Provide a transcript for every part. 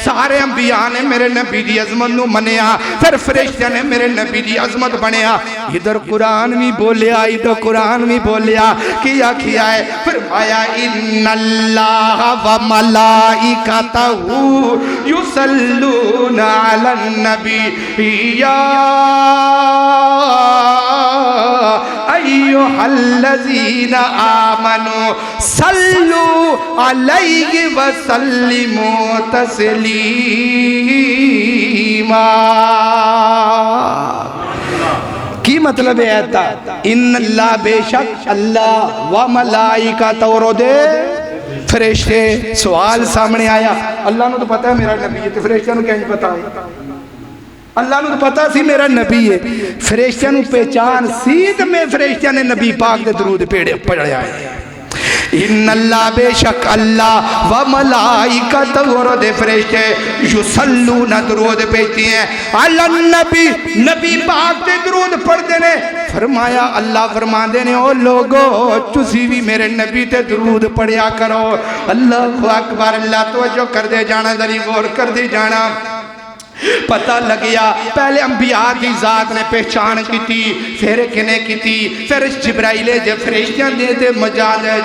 سارے انبیاء نے میرے نبی دی عظمت نو منیا، پھر فرشتہ نے میرے نبی دی عظمت بنیا۔ ادھر قرآن بھی بولیا، ادھر قرآن بھی بولیا، کیا ہے فرمایا ان اللہ و ملائکتہ یصلون علی النبی یا ایھا الذین آمنوا صلوا علیہ وسلموا تسلیما۔ کی مطلب ہے آتا ان اللہ بے شک اللہ و ملائکہ اور دے فرشتے۔ سوال سامنے آیا، اللہ نے تو پتا ہے میرا نبی ہے، تو فرشتہ نے کہیں پتا ہے؟ اللہ نے تو پتا سی میرا نبی ہے، فرشتہ نے پہچان سید میں فرشتہ نے نبی پاک دے درود پڑھیا ہے۔ ان اللہ بے شک اللہ و ملائکت اور دے فرشتے یصلون درود پڑھتے ہیں علی النبی، نبی پاک دے درود پڑھ دینے۔ فرمایا اللہ فرما دینے او لوگو تسی بھی میرے نبی تے درود پڑھیا کرو۔ اللہ اکبر، اللہ توجہ کر دے جانا، ذری غور کر دے جانا۔ پتہ لگیا پہلے انبیاء دی ذات نے پہچان کی تھی، پھر کنے کی تھی، پھر جبرائیل جے فرشتیاں دے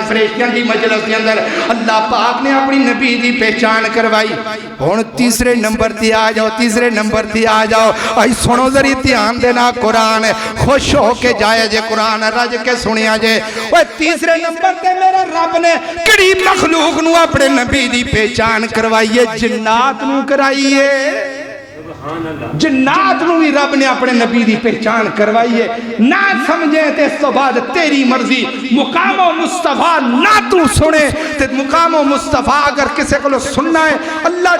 فرشتیاں دی مجلس کے اندر اللہ پاک نے اپنی نبی دی پہچان کروائی۔ ہن تیسرے نمبر تے آ جاؤ، تیسرے نمبر تے آ جاؤ، آئی سنو ذری دھیان دینا، قرآن خوش ہو کے جائے جے، قرآن رج کے سنیا جے۔ تیسرے نمبر تے میرے رب نے کڑی مخلوق نو اپنے نبی دی پہچان کروائیے، جنات نو کرائیے، جنات نو بھی رب نے اپنے نبی دی پہچان کروائیے۔ نہ سمجھیں تے اس تو بعد تیری مرضی، مقام و مصطفیٰ نہ تو سنے تے مقام و مصطفیٰ اگر کسے کو سننا ہے اللہ